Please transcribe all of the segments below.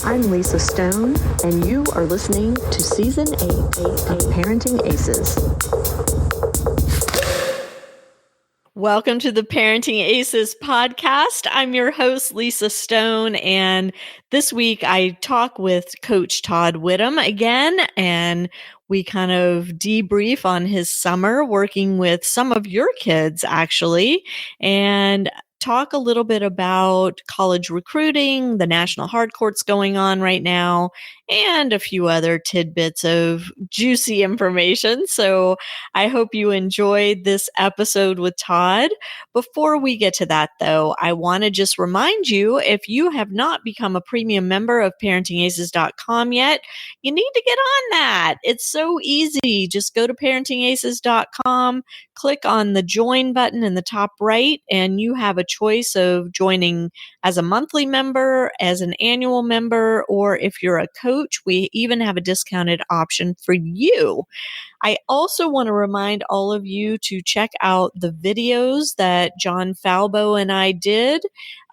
I'm Lisa Stone, and you are listening to Season 8 of Parenting Aces. Welcome to the Parenting Aces Podcast. I'm your host, Lisa Stone, and this week I talk with Coach Todd Widom again, and we kind of debrief on his summer working with some of your kids, actually, and talk a little bit about college recruiting, the national hard courts going on right now, and a few other tidbits of juicy information. So I hope you enjoyed this episode with Todd. Before we get to that, though, I want to just remind you, if you have not become a premium member of ParentingAces.com yet, you need to get on that. It's so easy. Just go to ParentingAces.com, click on the join button in the top right, and you have a choice of joining as a monthly member, as an annual member, or if you're a coach, we even have a discounted option for you. I also want to remind all of you to check out the videos that John Falbo and I did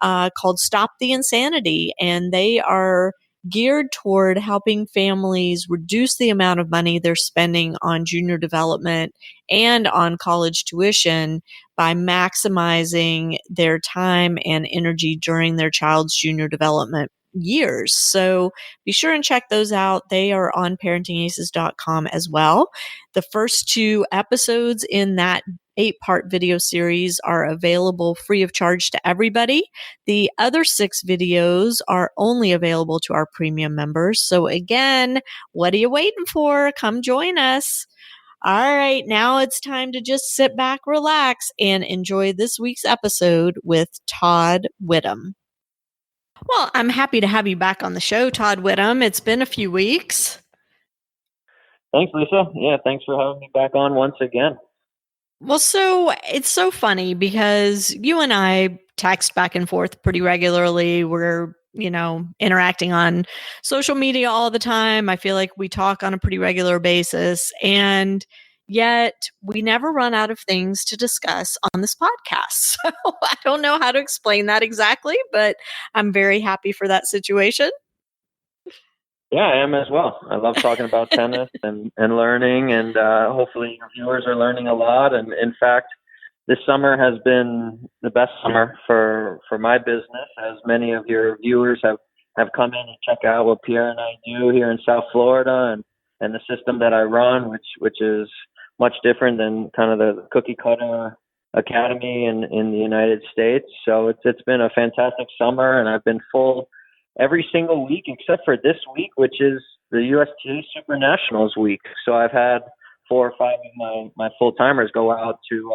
called Stop the Insanity, and they are geared toward helping families reduce the amount of money they're spending on junior development and on college tuition by maximizing their time and energy during their child's junior development years. So be sure and check those out. They are on ParentingAces.com as well. The first 2 episodes in that 8-part video series are available free of charge to everybody. The other 6 videos are only available to our premium members. So again, what are you waiting for? Come join us. All right, now it's time to just sit back, relax, and enjoy this week's episode with Todd Widom. Well, I'm happy to have you back on the show, Todd Widom. It's been a few weeks. Thanks, Lisa. Yeah, thanks for having me back on once again. Well, so it's so funny because you and I text back and forth pretty regularly. We're, interacting on social media all the time. I feel like we talk on a pretty regular basis, and yet we never run out of things to discuss on this podcast. So I don't know how to explain that exactly, but I'm very happy for that situation. Yeah, I am as well. I love talking about tennis and learning, and hopefully your viewers are learning a lot. And in fact, this summer has been the best summer for my business, as many of your viewers have come in and check out what Pierre and I do here in South Florida and the system that I run, which is much different than kind of the cookie cutter academy in the United States. So it's been a fantastic summer, and I've been full every single week except for this week, which is the USTA Super Nationals week. So I've had 4 or 5 of my full-timers go out to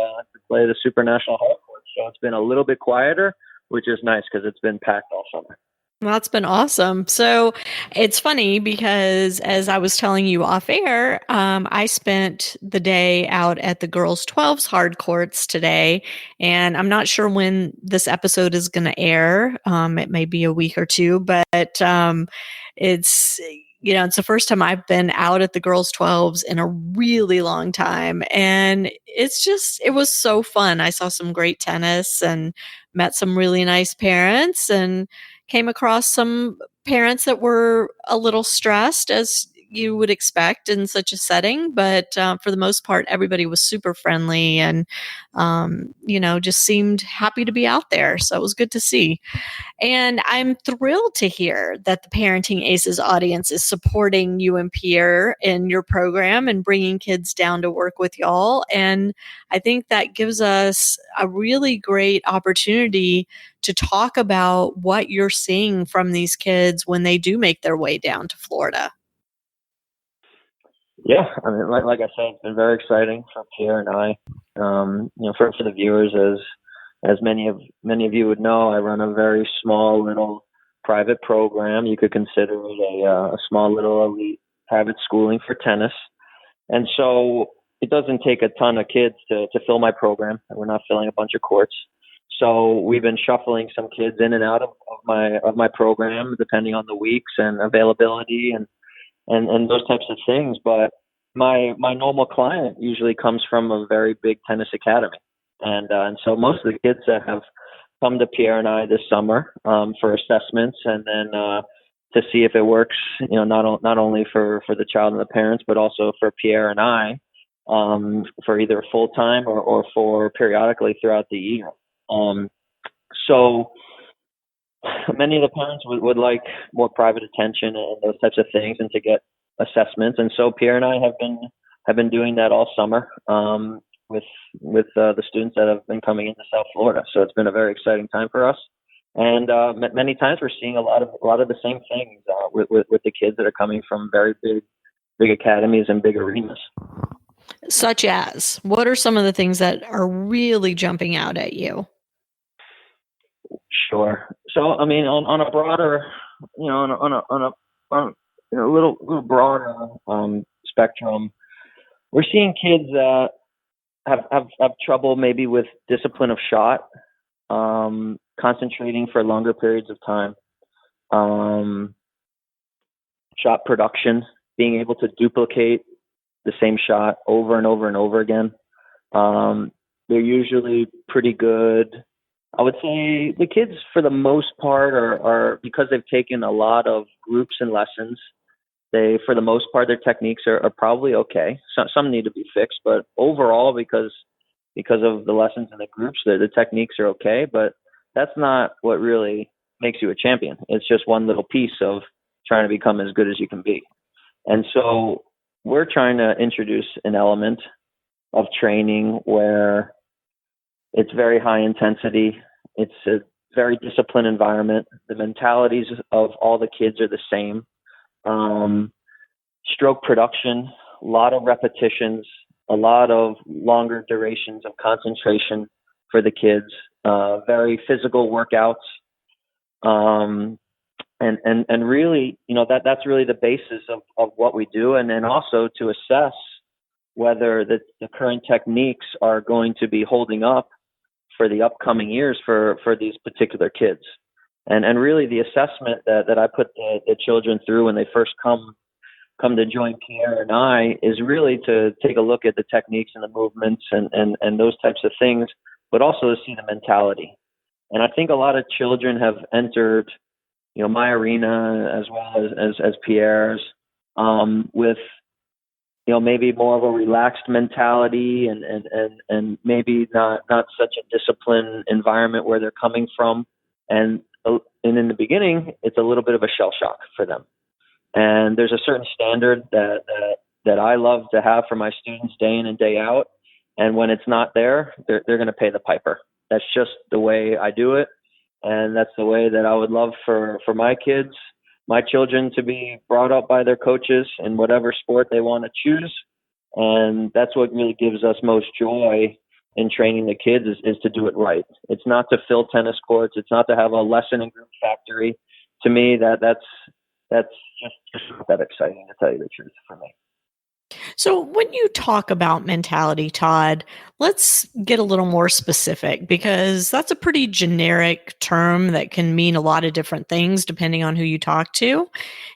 play the Super National Hard Court. So it's been a little bit quieter, which is nice because it's been packed all summer. Well, that's been awesome. So it's funny because as I was telling you off air, I spent the day out at the girls 12s hard courts today, and I'm not sure when this episode is going to air. It may be a week or 2, but it's the first time I've been out at the girls 12s in a really long time. And it was so fun. I saw some great tennis and met some really nice parents and came across some parents that were a little stressed, as you would expect in such a setting. But for the most part, everybody was super friendly and, just seemed happy to be out there. So it was good to see. And I'm thrilled to hear that the Parenting Aces audience is supporting you and Pierre in your program and bringing kids down to work with y'all. And I think that gives us a really great opportunity to talk about what you're seeing from these kids when they do make their way down to Florida. Yeah, I mean, like I said, it's been very exciting for Pierre and I. For the viewers, as many of you would know, I run a very small little private program. You could consider it a small little elite private schooling for tennis. And so it doesn't take a ton of kids to fill my program. We're not filling a bunch of courts. So we've been shuffling some kids in and out of my program depending on the weeks and availability and those types of things. But my normal client usually comes from a very big tennis academy. And so most of the kids that have come to Pierre and I this summer for assessments and then to see if it works, not only for the child and the parents, but also for Pierre and I, for either full time or for periodically throughout the year. So many of the parents would like more private attention and those types of things, and to get assessments. And so Pierre and I have been doing that all summer with the students that have been coming into South Florida. So it's been a very exciting time for us. And many times we're seeing a lot of the same things with the kids that are coming from very big academies and big arenas. Such as, what are some of the things that are really jumping out at you? Sure. So, I mean, on a broader, on a little broader spectrum, we're seeing kids that have trouble maybe with discipline of shot, concentrating for longer periods of time, shot production, being able to duplicate the same shot over and over and over again. They're usually pretty good. I would say the kids, for the most part, are because they've taken a lot of groups and lessons. For the most part, their techniques are probably okay. Some need to be fixed, but overall, because of the lessons in the groups, the techniques are okay. But that's not what really makes you a champion. It's just one little piece of trying to become as good as you can be. And so we're trying to introduce an element of training where it's very high intensity. It's a very disciplined environment. The mentalities of all the kids are the same. Stroke production, a lot of repetitions, a lot of longer durations of concentration for the kids, very physical workouts. And really, that's really the basis of what we do. And then also to assess whether the current techniques are going to be holding up for the upcoming years for these particular kids. And really the assessment that I put the children through when they first come to join Pierre and I is really to take a look at the techniques and the movements and those types of things, but also to see the mentality. And I think a lot of children have entered, my arena as well as Pierre's, with, maybe more of a relaxed mentality and maybe not such a disciplined environment where they're coming from. And in the beginning, it's a little bit of a shell shock for them. And there's a certain standard that I love to have for my students day in and day out. And when it's not there, they're going to pay the piper. That's just the way I do it. And that's the way that I would love for my kids, my children, to be brought up by their coaches in whatever sport they want to choose. And that's what really gives us most joy in training the kids is to do it right. It's not to fill tennis courts. It's not to have a lesson in group factory. To me, that's just not that exciting, to tell you the truth, for me. So when you talk about mentality, Todd, let's get a little more specific, because that's a pretty generic term that can mean a lot of different things depending on who you talk to.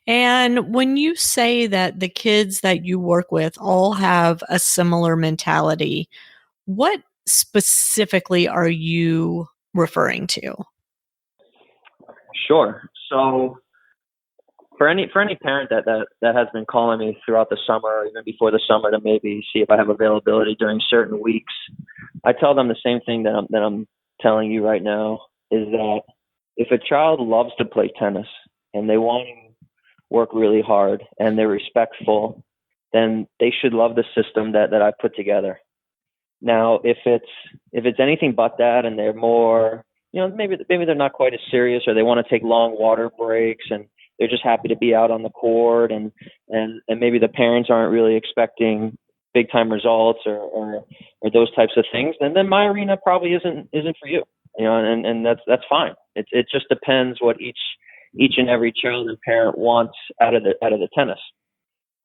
And when you say that the kids that you work with all have a similar mentality, what specifically are you referring to? Sure. So for any parent that has been calling me throughout the summer or even before the summer to maybe see if I have availability during certain weeks, I tell them the same thing that I'm telling you right now, is that if a child loves to play tennis and they want to work really hard and they're respectful, then they should love the system that I put together. Now, if it's anything but that, and they're more, maybe they're not quite as serious, or they want to take long water breaks and they're just happy to be out on the court, and maybe the parents aren't really expecting big time results or those types of things, then my arena probably isn't for you. And that's fine. It just depends what each and every child and parent wants out of the tennis.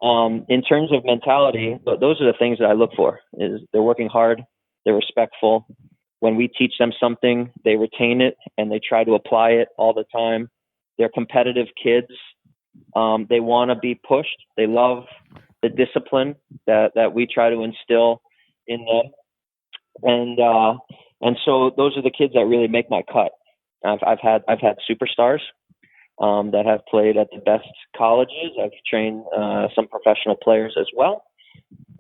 In terms of mentality, those are the things that I look for. Is they're working hard, they're respectful. When we teach them something, they retain it and they try to apply it all the time. They're competitive kids. They want to be pushed. They love the discipline that we try to instill in them. And so those are the kids that really make my cut. I've had superstars, that have played at the best colleges. I've trained some professional players as well.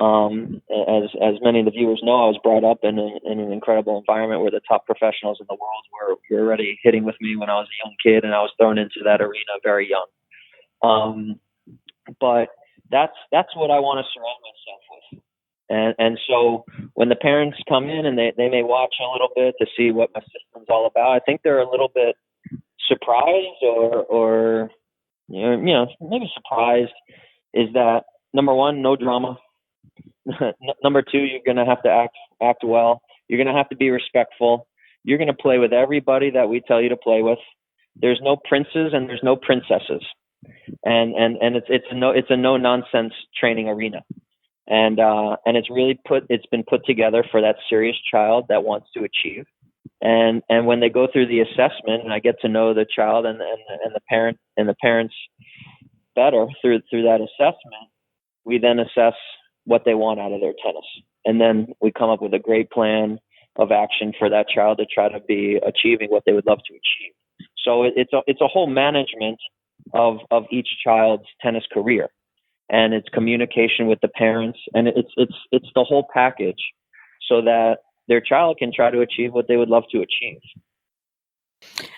As many of the viewers know, I was brought up in an incredible environment where the top professionals in the world were already hitting with me when I was a young kid, and I was thrown into that arena very young. But that's what I want to surround myself with. And so when the parents come in and they may watch a little bit to see what my system's all about, I think they're a little bit surprised or maybe surprised is that, number one, no drama. Number two, you're going to have to act well. You're going to have to be respectful. You're going to play with everybody that we tell you to play with. There's no princes and there's no princesses. And it's a no nonsense training arena. And it's been put together for that serious child that wants to achieve. And when they go through the assessment and I get to know the child and the parents better through that assessment, we then assess what they want out of their tennis. And then we come up with a great plan of action for that child to try to be achieving what they would love to achieve. So it's a whole management of each child's tennis career, and it's communication with the parents, and it's the whole package so that their child can try to achieve what they would love to achieve.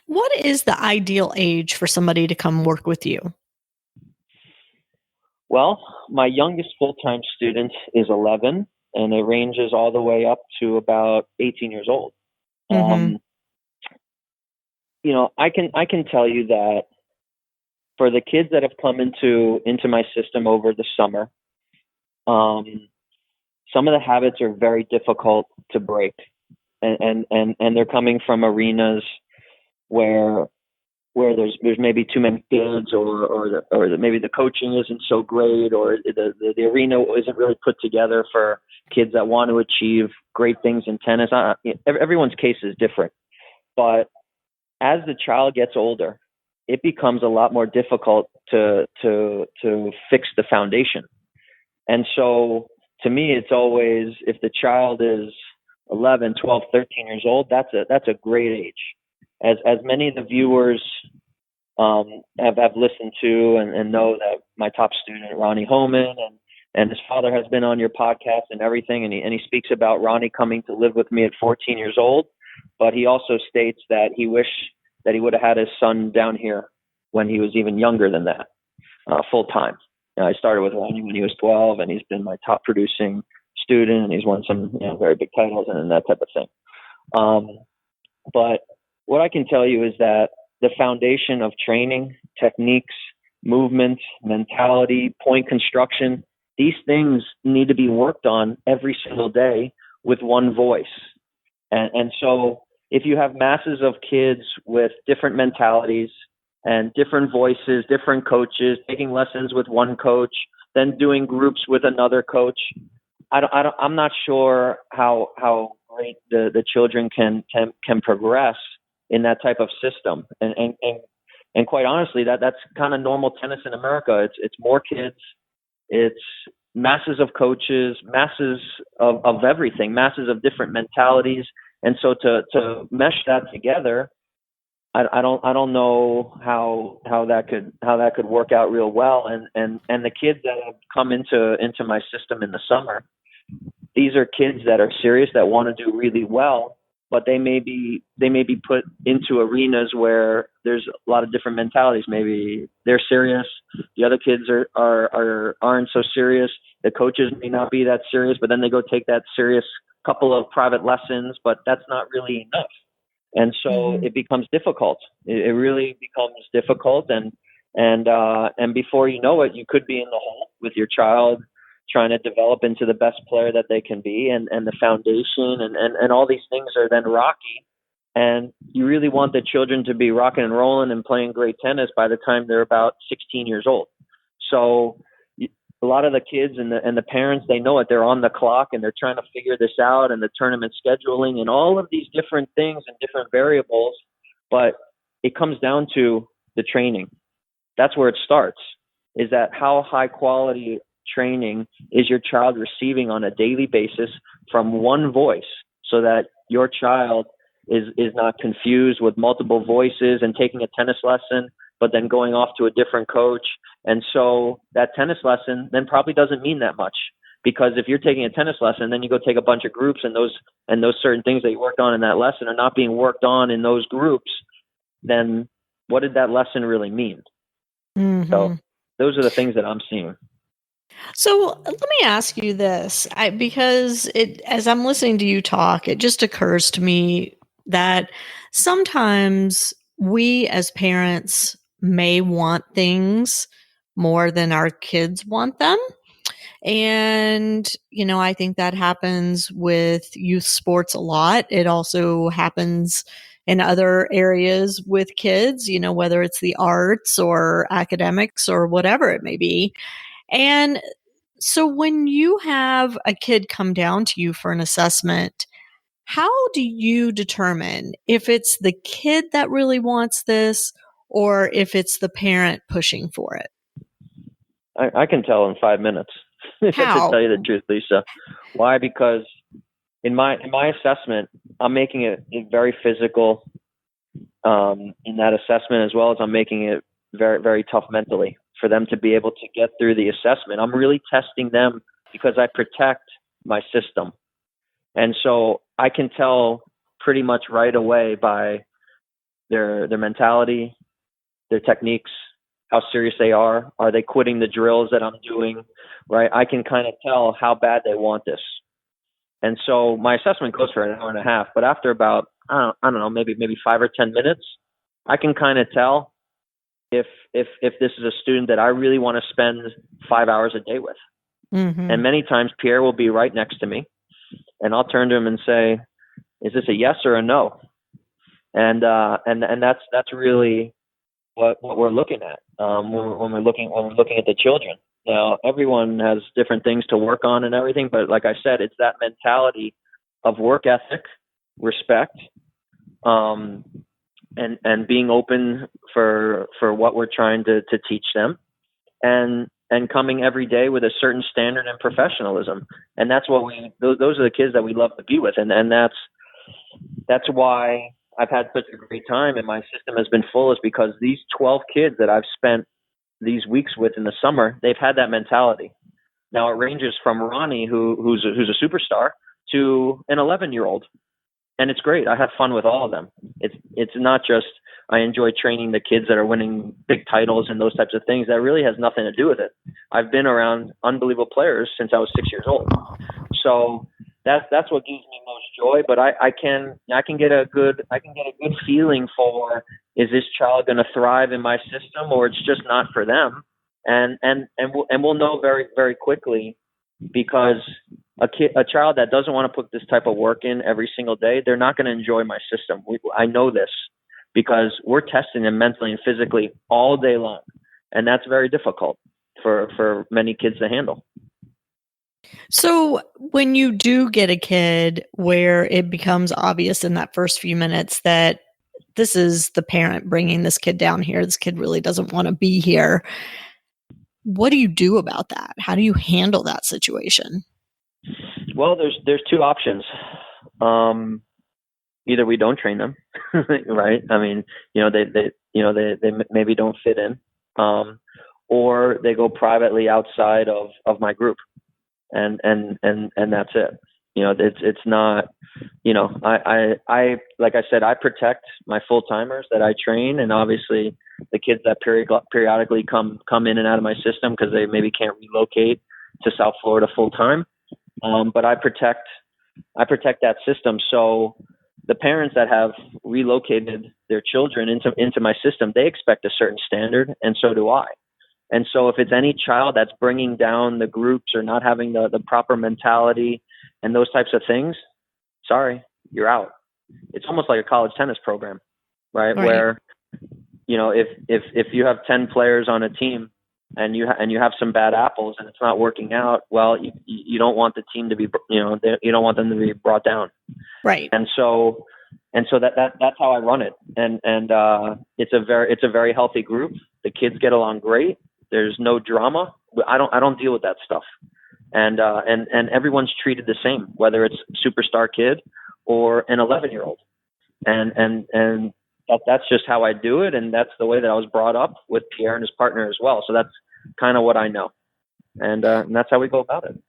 What is the ideal age for somebody to come work with you? Well, my youngest full-time student is 11, and it ranges all the way up to about 18 years old. Mm-hmm. I can tell you that for the kids that have come into my system over the summer, some of the habits are very difficult to break, and they're coming from arenas where there's maybe too many kids, or maybe the coaching isn't so great, or the arena isn't really put together for kids that want to achieve great things in tennis. Everyone's case is different, but as the child gets older, it becomes a lot more difficult to fix the foundation. And so to me, it's always, if the child is 11, 12, 13 years old, that's a great age. As many of the viewers have listened to and know that my top student, Ronnie Homan, and his father has been on your podcast and everything, and he speaks about Ronnie coming to live with me at 14 years old, but he also states that he wished that he would have had his son down here when he was even younger than that, full time. I started with Ronnie when he was 12, and he's been my top producing student, and he's won some very big titles and that type of thing. But what I can tell you is that the foundation of training, techniques, movement, mentality, point construction, these things need to be worked on every single day with one voice. And so if you have masses of kids with different mentalities and different voices, different coaches, taking lessons with one coach, then doing groups with another coach, I'm not sure how great the children can progress in that type of system. And quite honestly, that's kind of normal tennis in America. It's more kids, it's masses of coaches, masses of everything, masses of different mentalities. And so to mesh that together, I don't know how that could work out real well. And the kids that have come into my system in the summer, these are kids that are serious, that want to do really well, but they may be put into arenas where there's a lot of different mentalities. Maybe they're serious, the other kids aren't so serious. The coaches may not be that serious, but then they go take that serious couple of private lessons, but that's not really enough. And so it becomes difficult. It really becomes difficult. And before you know it, you could be in the hole with your child trying to develop into the best player that they can be. And the foundation and all these things are then rocky. And you really want the children to be rocking and rolling and playing great tennis by the time they're about 16 years old. So a lot of the kids and the parents, they know it. They're on the clock and they're trying to figure this out, and the tournament scheduling and all of these different things and different variables. But it comes down to the training. That's where it starts, is that how high quality training is your child receiving on a daily basis from one voice, so that your child is not confused with multiple voices and taking a tennis lesson but then going off to a different coach. And so that tennis lesson then probably doesn't mean that much, because if you're taking a tennis lesson, then you go take a bunch of groups, and those certain things that you worked on in that lesson are not being worked on in those groups, then what did that lesson really mean? Mm-hmm. So those are the things that I'm seeing. So let me ask you this, because as I'm listening to you talk, it just occurs to me that sometimes we as parents may want things more than our kids want them. And, I think that happens with youth sports a lot. It also happens in other areas with kids, whether it's the arts or academics or whatever it may be. And so when you have a kid come down to you for an assessment, how do you determine if it's the kid that really wants this or if it's the parent pushing for it? I can tell in 5 minutes. How? To tell you the truth, Lisa. Why? Because in my assessment, I'm making it very physical in that assessment, as well as I'm making it very, very tough mentally for them to be able to get through the assessment. I'm really testing them because I protect my system. And so I can tell pretty much right away by their mentality, their techniques, how serious they are. Are they quitting the drills that I'm doing? Right? I can kind of tell how bad they want this. And so my assessment goes for an hour and a half, but after about, I don't know, maybe 5 or 10 minutes, I can kind of tell if this is a student that I really want to spend 5 hours a day with. Mm-hmm. And many times Pierre will be right next to me, and I'll turn to him and say, is this a yes or a no? And that's really what we're looking at when we're looking at the children. Now, everyone has different things to work on and everything, but like I said, it's that mentality of work ethic, respect, and being open for what we're trying to teach them, and coming every day with a certain standard and professionalism. And that's what those are the kids that we love to be with, and that's why I've had such a great time and my system has been full, is because these 12 kids that I've spent these weeks with in the summer, they've had that mentality. Now it ranges from Ronnie, who's a superstar, to an 11-year-old. And it's great. I have fun with all of them. It's not just I enjoy training the kids that are winning big titles and those types of things. That really has nothing to do with it. I've been around unbelievable players since I was 6 years old. So that's what gives me most joy. But I can get a good feeling for, is this child going to thrive in my system, or it's just not for them? And we'll know very, very quickly, because a child that doesn't want to put this type of work in every single day, they're not going to enjoy my system. I know this because we're testing them mentally and physically all day long, and that's very difficult for many kids to handle. So when you do get a kid where it becomes obvious in that first few minutes that this is the parent bringing this kid down here, this kid really doesn't want to be here, what do you do about that? How do you handle that situation? Well, there's two options. Either we don't train them, right? I mean, they maybe don't fit in, or they go privately outside of my group, and that's it. It's not, I like I said, I protect my full timers that I train, and obviously the kids that periodically come in and out of my system because they maybe can't relocate to South Florida full time. But I protect that system. So the parents that have relocated their children into my system, they expect a certain standard, and so do I. And so if it's any child that's bringing down the groups or not having the proper mentality and those types of things, sorry, you're out. It's almost like a college tennis program, right? Where, if you have 10 players on a team and you have some bad apples and it's not working out, well, you don't want the team to be, you don't want them to be brought down. Right. And so that's how I run it. And it's a very healthy group. The kids get along great. There's no drama. I don't deal with that stuff. And everyone's treated the same, whether it's a superstar kid or an 11-year-old. And that's just how I do it. And that's the way that I was brought up with Pierre and his partner as well. So that's kind of what I know. And that's how we go about it.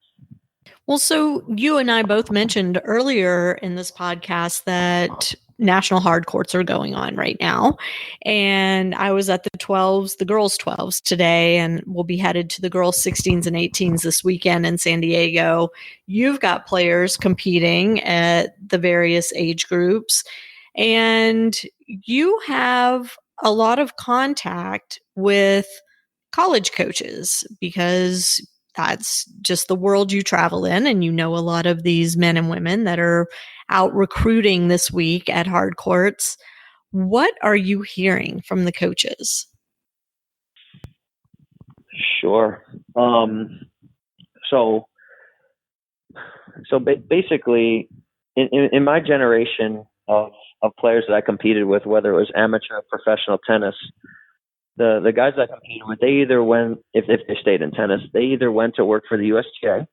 Well, so you and I both mentioned earlier in this podcast that national hard courts are going on right now. And I was at the girls 12s today, and we'll be headed to the girls 16s and 18s this weekend in San Diego. You've got players competing at the various age groups, and you have a lot of contact with college coaches because that's just the world you travel in, and you know a lot of these men and women that are out recruiting this week at hard courts. What are you hearing from the coaches? Sure. So basically, in my generation of players that I competed with, whether it was amateur or professional tennis, the guys that I competed with, they either went, if they stayed in tennis, they either went to work for the USTA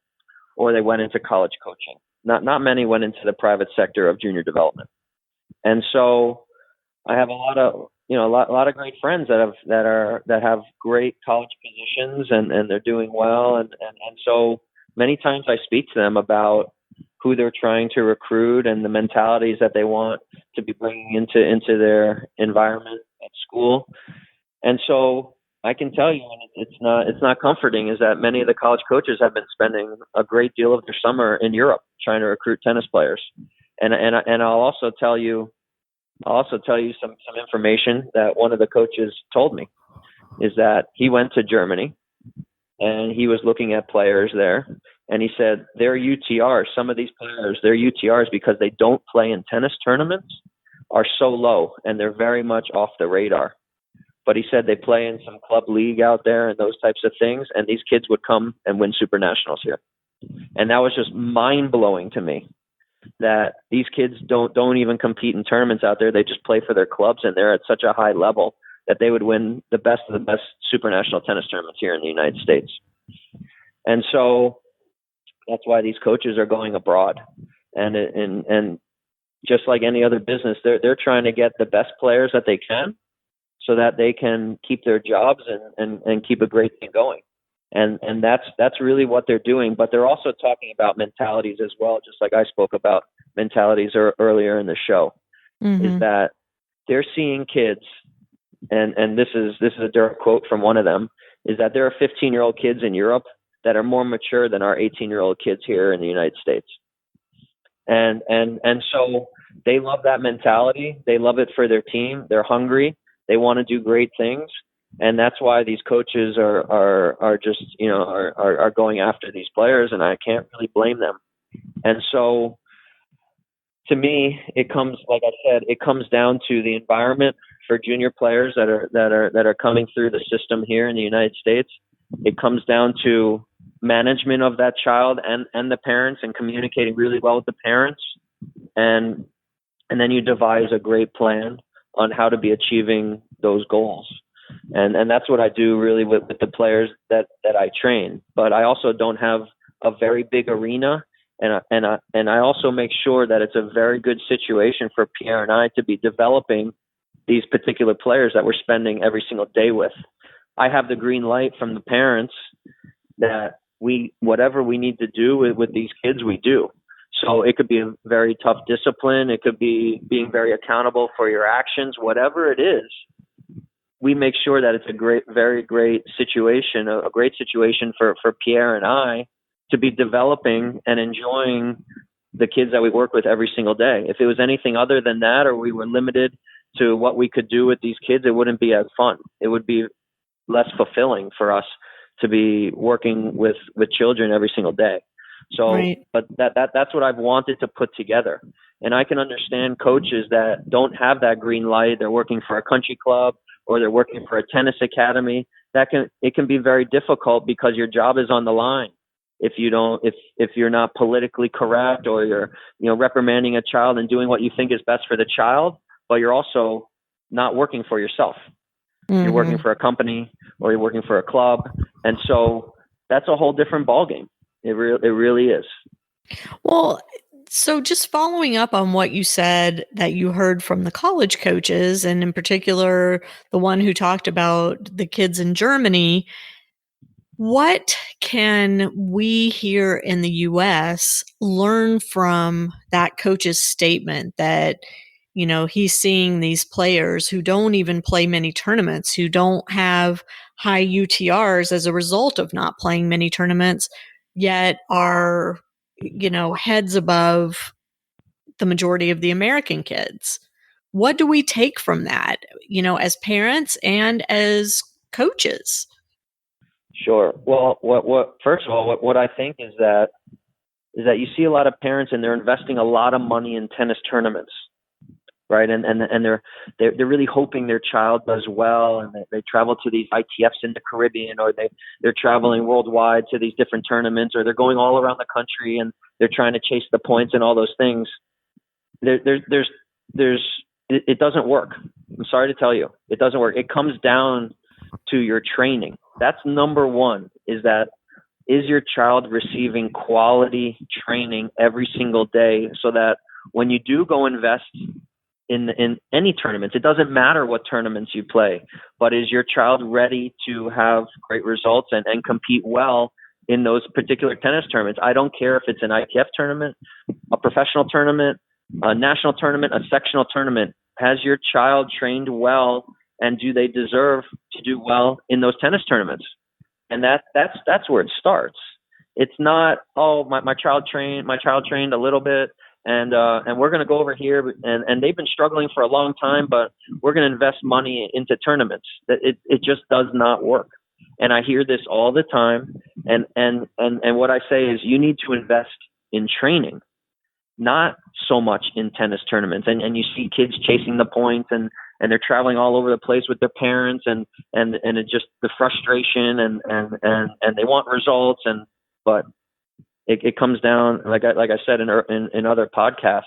or they went into college coaching. Not many went into the private sector of junior development. And so I have a lot of great friends that have great college positions and they're doing well. And so many times I speak to them about who they're trying to recruit and the mentalities that they want to be bringing into their environment at school. And so I can tell you, and it's not comforting, is that many of the college coaches have been spending a great deal of their summer in Europe trying to recruit tennis players. And I'll also tell you some information that one of the coaches told me, is that he went to Germany and he was looking at players there, and he said their UTRs, some of these players, their UTRs, because they don't play in tennis tournaments, are so low and they're very much off the radar. But he said they play in some club league out there and those types of things, and these kids would come and win super nationals here. And that was just mind blowing to me, that these kids don't even compete in tournaments out there. They just play for their clubs, and they're at such a high level that they would win the best of the best super national tennis tournaments here in the United States. And so that's why these coaches are going abroad. And just like any other business, they're trying to get the best players that they can, so that they can keep their jobs and keep a great thing going. And that's really what they're doing. But they're also talking about mentalities as well, just like I spoke about mentalities earlier in the show, is that they're seeing kids, and this is a direct quote from one of them, is that there are 15-year-old kids in Europe that are more mature than our 18-year-old kids here in the United States. And so they love that mentality. They love it for their team. They're hungry. They want to do great things, and that's why these coaches are just are going after these players, and I can't really blame them. And so, to me, it comes down to the environment for junior players that are coming through the system here in the United States. It comes down to management of that child and the parents, and communicating really well with the parents, and then you devise a great plan on how to be achieving those goals. And that's what I do really with the players that I train. But I also don't have a very big arena, and I also make sure that it's a very good situation for Pierre and I to be developing these particular players that we're spending every single day with. I have the green light from the parents that whatever we need to do with these kids, we do. So it could be a very tough discipline. It could be being very accountable for your actions. Whatever it is, we make sure that it's a very great situation, a great situation for Pierre and I to be developing and enjoying the kids that we work with every single day. If it was anything other than that, or we were limited to what we could do with these kids, it wouldn't be as fun. It would be less fulfilling for us to be working with children every single day. So, right. But that's what I've wanted to put together. And I can understand coaches that don't have that green light. They're working for a country club or they're working for a tennis academy. It can be very difficult because your job is on the line. If you're not politically correct, or you're reprimanding a child and doing what you think is best for the child, but you're also not working for yourself. You're working for a company or you're working for a club. And so that's a whole different ballgame. It really is. Well, So just following up on what you said that you heard from the college coaches, and in particular, the one who talked about the kids in Germany, what can we here in the US learn from that coach's statement that, he's seeing these players who don't even play many tournaments, who don't have high UTRs as a result of not playing many tournaments, yet are, heads above the majority of the American kids? What do we take from that, as parents and as coaches? Sure. Well, first of all, what I think is that you see a lot of parents and they're investing a lot of money in tennis tournaments, right? And they're really hoping their child does well, and they travel to these ITFs in the Caribbean, or they're traveling worldwide to these different tournaments, or they're going all around the country and they're trying to chase the points and all those things. It doesn't work. I'm sorry to tell you, it doesn't work. It comes down to your training. That's number one, is your child receiving quality training every single day, so that when you do go invest in any tournaments, it doesn't matter what tournaments you play, but is your child ready to have great results and compete well in those particular tennis tournaments? I don't care if it's an ITF tournament, a professional tournament, a national tournament, a sectional tournament. Has your child trained well, and do they deserve to do well in those tennis tournaments? And that's where it starts. It's not, my child trained a little bit, and we're going to go over here, and they've been struggling for a long time, but we're going to invest money into tournaments. It just does not work. And I hear this all the time. And what I say is, you need to invest in training, not so much in tennis tournaments. And you see kids chasing the points, and they're traveling all over the place with their parents, and it just, the frustration, and they want results, but it comes down, like I said in other podcasts,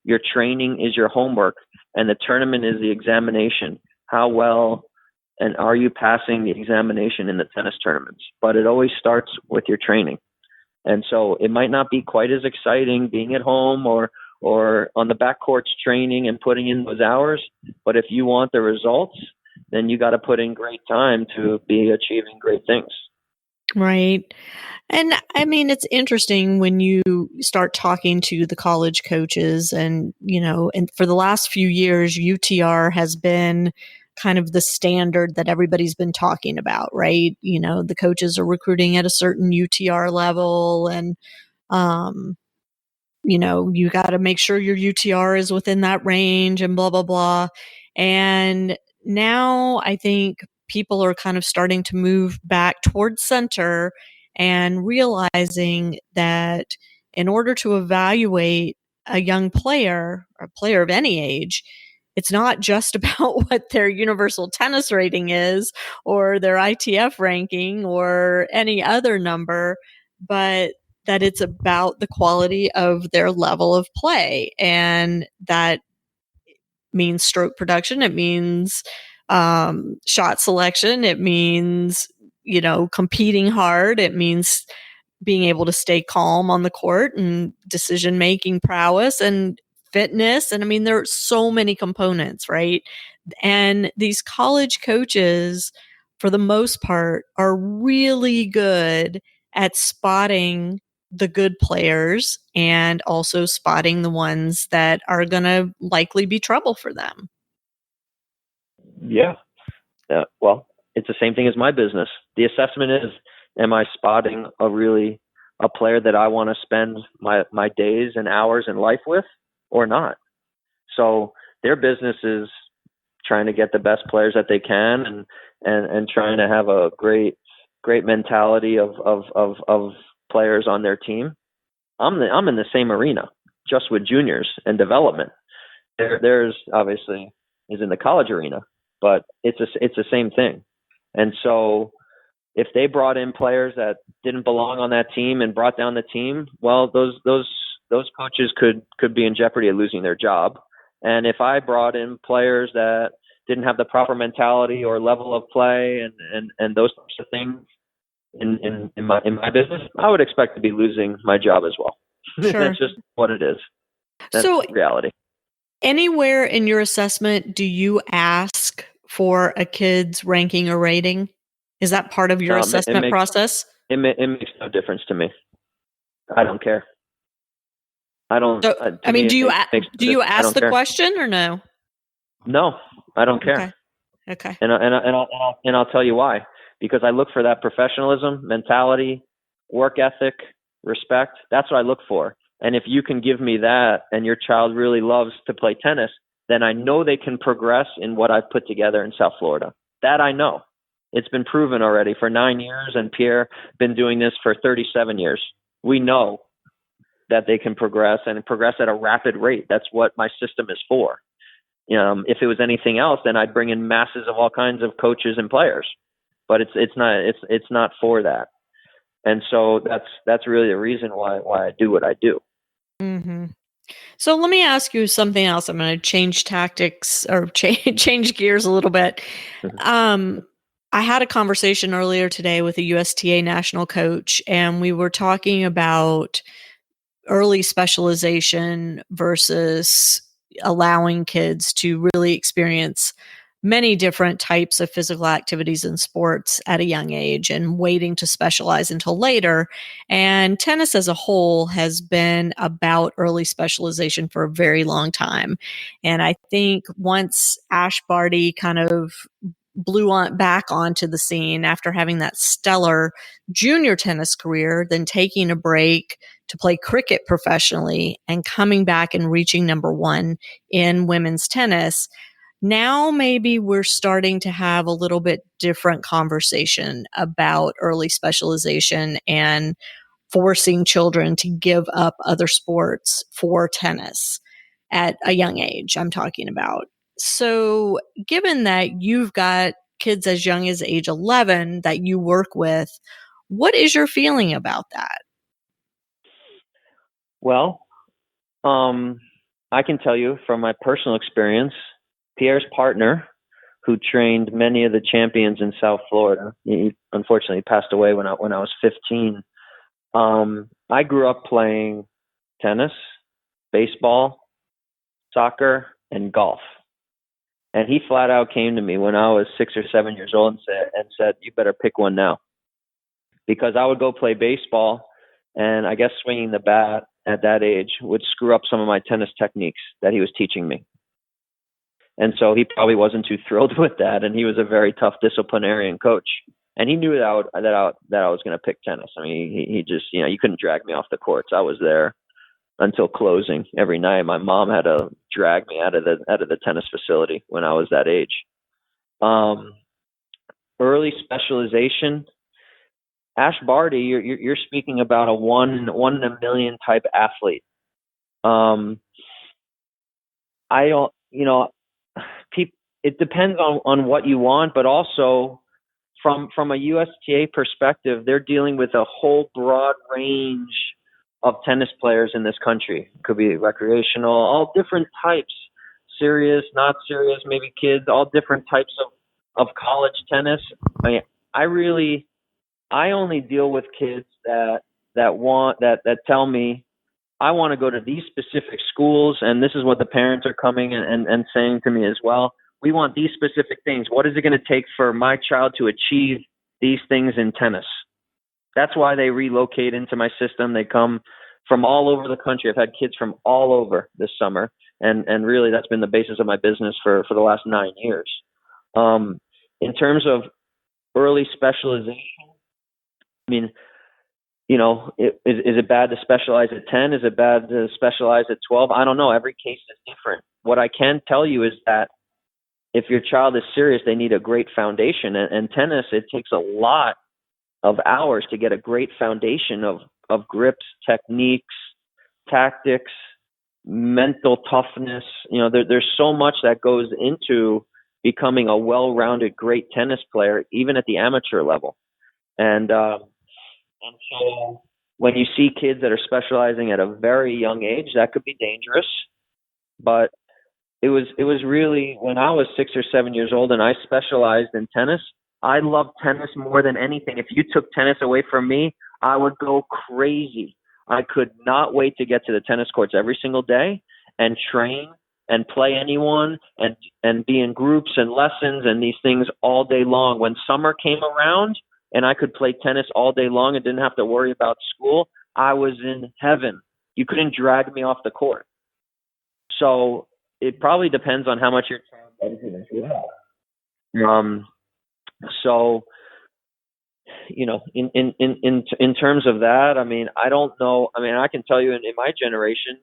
your training is your homework, and the tournament is the examination. How well and are you passing the examination in the tennis tournaments? But it always starts with your training. And so it might not be quite as exciting being at home or on the backcourts training and putting in those hours. But if you want the results, then you got to put in great time to be achieving great things. Right. And I mean, it's interesting when you start talking to the college coaches, and for the last few years, UTR has been kind of the standard that everybody's been talking about, right? The coaches are recruiting at a certain UTR level, and, you got to make sure your UTR is within that range, and blah, blah, blah. And now I think people are kind of starting to move back towards center and realizing that in order to evaluate a young player, or a player of any age, it's not just about what their universal tennis rating is, or their ITF ranking, or any other number, but that it's about the quality of their level of play. And that means stroke production. It means shot selection. It means, competing hard. It means being able to stay calm on the court, and decision-making prowess, and fitness. And I mean, there are so many components, right? And these college coaches, for the most part, are really good at spotting the good players, and also spotting the ones that are going to likely be trouble for them. Yeah. Well, it's the same thing as my business. The assessment is, am I spotting a player that I want to spend my days and hours in life with, or not? So their business is trying to get the best players that they can, and trying to have a great mentality of players on their team. I'm in the same arena, just with juniors and development. There's obviously is in the college arena, but it's the same thing. And so if they brought in players that didn't belong on that team and brought down the team, well, those coaches could be in jeopardy of losing their job. And if I brought in players that didn't have the proper mentality or level of play and those types of things in my business, I would expect to be losing my job as well. Sure. That's just what it is. That's So reality. anywhere in your assessment, do you ask for a kid's ranking or rating? Is that part of your assessment process? It makes no difference to me. I don't care. I don't. So, To me, do you ask the care. question or no? No, I don't care. Okay. And I'll tell you why. Because I look for that professionalism, mentality, work ethic, respect. That's what I look for. And if you can give me that, and your child really loves to play tennis, then I know they can progress in what I've put together in South Florida. That I know. It's been proven already for 9 years, and Pierre been doing this for 37 years. We know that they can progress and progress at a rapid rate. That's what my system is for. If it was anything else, then I'd bring in masses of all kinds of coaches and players. But it's not for that. And so that's really the reason why I do what I do. Mm-hmm. So let me ask you something else. I'm going to change tactics or change gears a little bit. I had a conversation earlier today with a USTA national coach, and we were talking about early specialization versus allowing kids to really experience many different types of physical activities and sports at a young age and waiting to specialize until later. And tennis as a whole has been about early specialization for a very long time. And I think once Ash Barty kind of blew back onto the scene after having that stellar junior tennis career, then taking a break to play cricket professionally and coming back and reaching number one in women's tennis. Now maybe we're starting to have a little bit different conversation about early specialization and forcing children to give up other sports for tennis at a young age, I'm talking about. So given that you've got kids as young as age 11 that you work with, what is your feeling about that? Well, I can tell you from my personal experience, Pierre's partner, who trained many of the champions in South Florida, he unfortunately passed away when I was 15. I grew up playing tennis, baseball, soccer, and golf. And he flat out came to me when I was 6 or 7 years old and said, "You better pick one now." Because I would go play baseball, and I guess swinging the bat at that age would screw up some of my tennis techniques that he was teaching me. And so he probably wasn't too thrilled with that. And he was a very tough disciplinarian coach. And he knew that I was going to pick tennis. I mean, he just, you couldn't drag me off the courts. I was there until closing every night. My mom had to drag me out of the tennis facility when I was that age. Early specialization. Ash Barty, you're speaking about a one in a million type athlete. I don't, it depends on what you want, but also from a USTA perspective, they're dealing with a whole broad range of tennis players in this country. It could be recreational, all different types, serious, not serious, maybe kids, all different types of college tennis. I mean, I only deal with kids that tell me, I want to go to these specific schools, and this is what the parents are coming and saying to me as well. We want these specific things. What is it going to take for my child to achieve these things in tennis? That's why they relocate into my system. They come from all over the country. I've had kids from all over this summer, and really that's been the basis of my business for the last 9 years. In terms of early specialization, I mean, is it bad to specialize at 10? Is it bad to specialize at 12? I don't know. Every case is different. What I can tell you is that if your child is serious, they need a great foundation. And tennis, it takes a lot of hours to get a great foundation of grips, techniques, tactics, mental toughness. There's so much that goes into becoming a well-rounded, great tennis player, even at the amateur level. And so when you see kids that are specializing at a very young age, that could be dangerous. But it was really when I was 6 or 7 years old and I specialized in tennis, I loved tennis more than anything. If you took tennis away from me, I would go crazy. I could not wait to get to the tennis courts every single day. and train and play anyone and be in groups and lessons and these things all day long. When summer came around and I could play tennis all day long and didn't have to worry about school, I was in heaven. You couldn't drag me off the court. So it probably depends on how much your child loves you. So, you know, in terms of that, I mean, I don't know. I mean, I can tell you in my generation,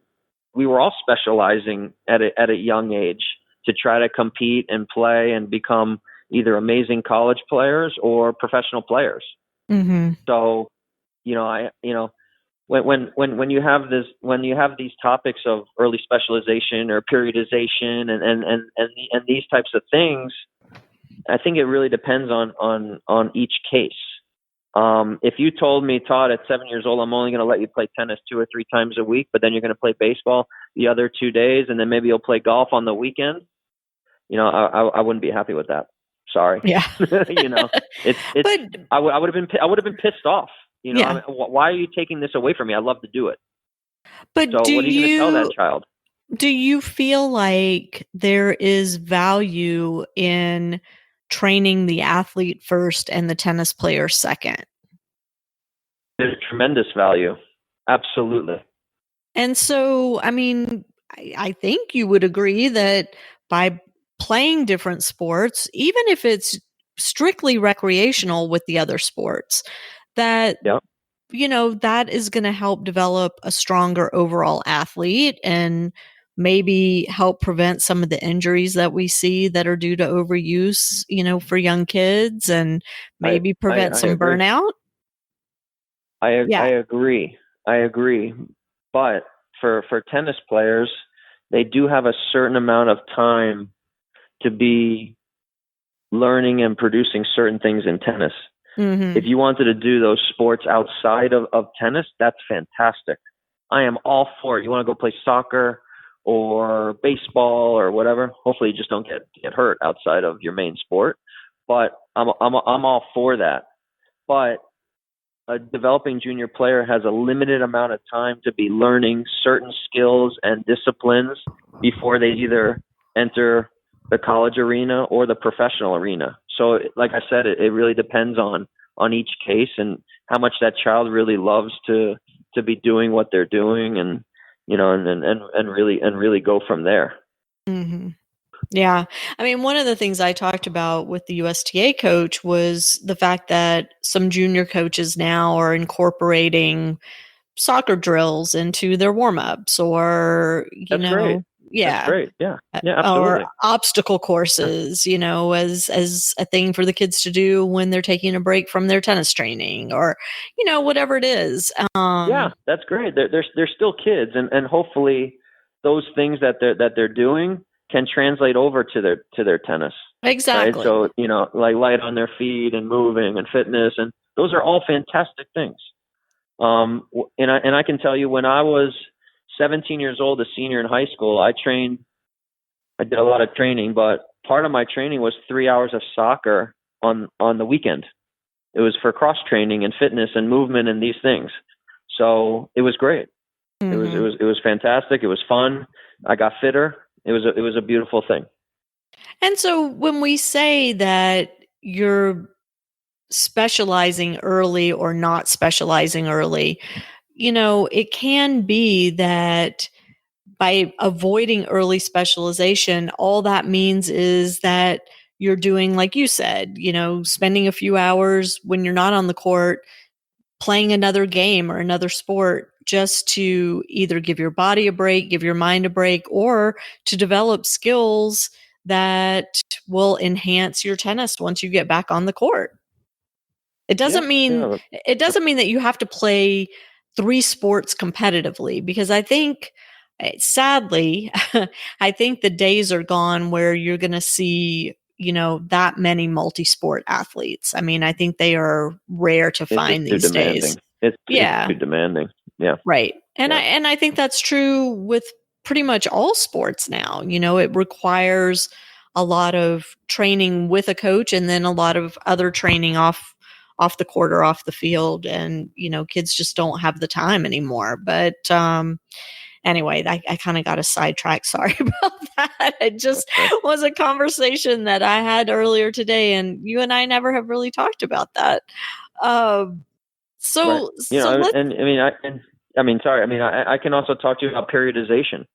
we were all specializing at a young age to try to compete and play and become either amazing college players or professional players. Mm-hmm. So, when you have these topics of early specialization or periodization and these types of things, I think it really depends on each case. If you told me, Todd, at 7 years old, I'm only going to let you play tennis 2 or 3 times a week, but then you're going to play baseball the other 2 days, and then maybe you'll play golf on the weekend, I wouldn't be happy with that. Sorry. Yeah. I would have been pissed off. Yeah. I mean, why are you taking this away from me? I love to do it. But so what are you going to tell that child? Do you feel like there is value in training the athlete first and the tennis player second? There's tremendous value. Absolutely. And so, I mean, I think you would agree that by playing different sports, even if it's strictly recreational with the other sports, that, that is going to help develop a stronger overall athlete and maybe help prevent some of the injuries that we see that are due to overuse, for young kids, and maybe prevent some burnout. I agree. But for tennis players, they do have a certain amount of time to be learning and producing certain things in tennis. Mm-hmm. If you wanted to do those sports outside of tennis, that's fantastic. I am all for it. You want to go play soccer or baseball or whatever. Hopefully you just don't get hurt outside of your main sport. But I'm all for that. But a developing junior player has a limited amount of time to be learning certain skills and disciplines before they either enter the college arena or the professional arena. So like I said, it really depends on each case and how much that child really loves to be doing what they're doing, and really go from there. Mm-hmm. Yeah. I mean, one of the things I talked about with the USTA coach was the fact that some junior coaches now are incorporating soccer drills into their warm-ups, or, Great. Yeah. That's great. Yeah. Yeah, absolutely. Or obstacle courses, as a thing for the kids to do when they're taking a break from their tennis training, or, whatever it is. Yeah, that's great. They're still kids, and hopefully those things that they're doing can translate over to their tennis. Exactly. Right? So, like light on their feet and moving and fitness, and those are all fantastic things. And I can tell you, when I was 17 years old, a senior in high school, I did a lot of training, but part of my training was 3 hours of soccer on the weekend. It was for cross training and fitness and movement and these things. So it was great. Mm-hmm. It was fantastic. It was fun. I got fitter. It was a beautiful thing. And so when we say that you're specializing early or not specializing early, it can be that by avoiding early specialization, all that means is that you're doing, like you said, spending a few hours when you're not on the court, playing another game or another sport, just to either give your body a break, give your mind a break, or to develop skills that will enhance your tennis once you get back on the court. It doesn't mean that you have to play 3 sports competitively, because I think, sadly, I think the days are gone where you're going to see, that many multi-sport athletes. I mean, I think they are rare to find these days. It's too demanding. Yeah. Right. And I think that's true with pretty much all sports now. It requires a lot of training with a coach, and then a lot of other training off the court or off the field. And, kids just don't have the time anymore. But anyway, I kind of got a sidetrack. Sorry about that. It just was a conversation that I had earlier today, and you and I never have really talked about that. So, right. I can also talk to you about periodization.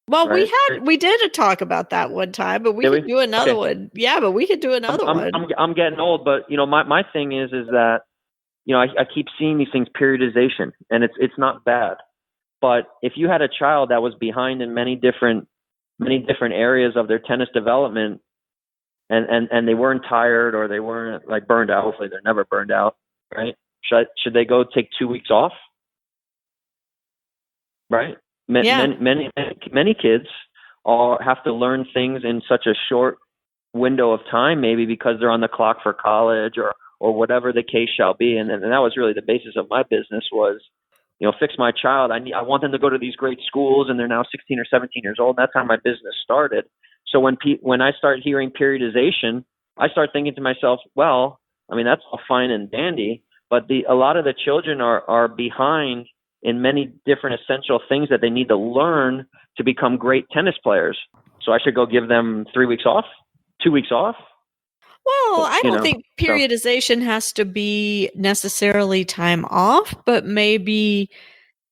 Well, right? we did a talk about that one time, but we could do another one. Yeah, but we could do another one. I'm getting old, but my thing is that I keep seeing these things, periodization, and it's not bad. But if you had a child that was behind in many different areas of their tennis development, and they weren't tired or they weren't like burned out, hopefully they're never burned out, right? Should they go take 2 weeks off? Right? Many kids have to learn things in such a short window of time, maybe because they're on the clock for college or whatever the case shall be. And that was really the basis of my business was, fix my child. I want them to go to these great schools, and they're now 16 or 17 years old. That's how my business started. So when I start hearing periodization, I start thinking to myself, well, that's all fine and dandy, but a lot of the children are behind in many different essential things that they need to learn to become great tennis players. So I should go give them 3 weeks off, 2 weeks off? Well, I don't think periodization has to be necessarily time off, but maybe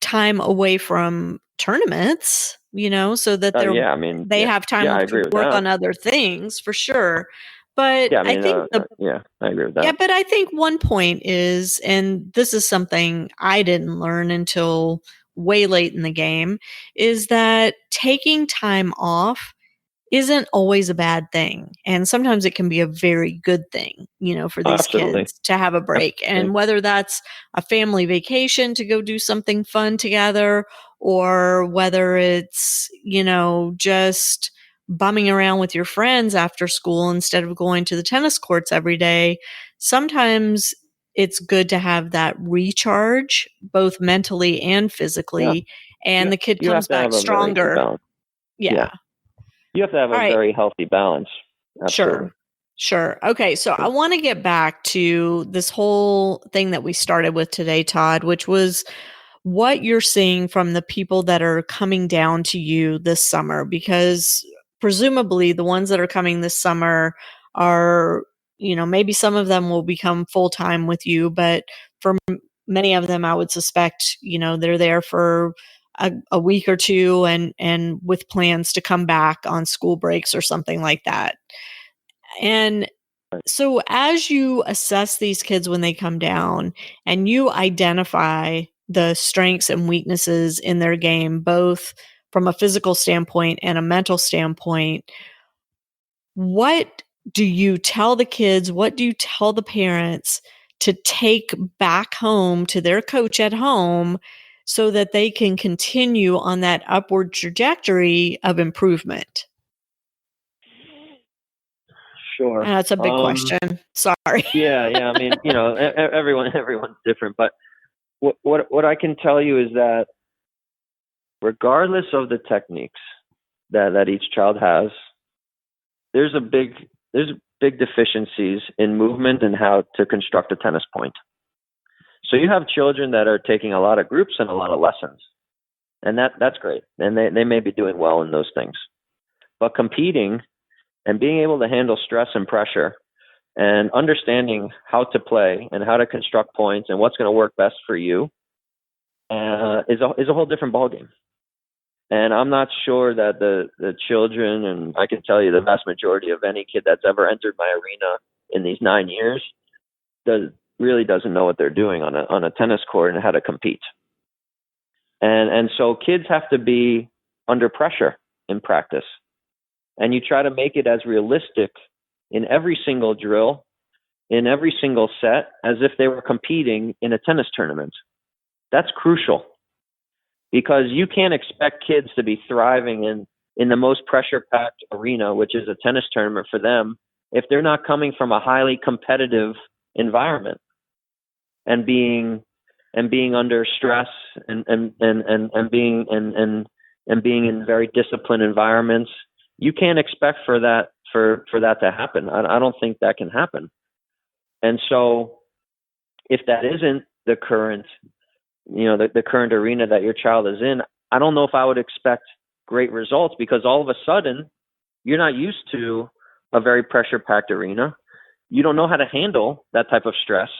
time away from tournaments, so that they have time to work on other things for sure. But I think I agree with that. Yeah, but I think one point is, and this is something I didn't learn until way late in the game, is that taking time off isn't always a bad thing. And sometimes it can be a very good thing, for these kids to have a break. And whether that's a family vacation to go do something fun together, or whether it's, just bumming around with your friends after school instead of going to the tennis courts every day, sometimes it's good to have that recharge, both mentally and physically. Yeah. And the kid comes back stronger. Yeah. You have to have a very healthy balance. Absolutely. Sure. Okay. So I want to get back to this whole thing that we started with today, Todd, which was what you're seeing from the people that are coming down to you this summer, because presumably the ones that are coming this summer are, maybe some of them will become full-time with you, but for many of them, I would suspect, they're there for a week or two and with plans to come back on school breaks or something like that. And so as you assess these kids when they come down and you identify the strengths and weaknesses in their game, both from a physical standpoint and a mental standpoint, what do you tell the kids? What do you tell the parents to take back home to their coach at home so that they can continue on that upward trajectory of improvement? Sure. That's a big question. Sorry. Yeah. Everyone's different, but what I can tell you is that regardless of the techniques that each child has, there's big deficiencies in movement and how to construct a tennis point. So you have children that are taking a lot of groups and a lot of lessons, and that's great, and they may be doing well in those things. But competing and being able to handle stress and pressure and understanding how to play and how to construct points and what's going to work best for you is a whole different ballgame. And I'm not sure that the children, and I can tell you the vast majority of any kid that's ever entered my arena in these 9 years really doesn't know what they're doing on a tennis court and how to compete. And so kids have to be under pressure in practice. And you try to make it as realistic in every single drill, in every single set, as if they were competing in a tennis tournament. That's crucial, because you can't expect kids to be thriving in the most pressure-packed arena, which is a tennis tournament for them, if they're not coming from a highly competitive environment and being under stress and being in very disciplined environments. You can't expect for that to happen. I don't think that can happen. And so if that isn't the current, the current arena that your child is in, I don't know if I would expect great results, because all of a sudden you're not used to a very pressure-packed arena. You don't know how to handle that type of stress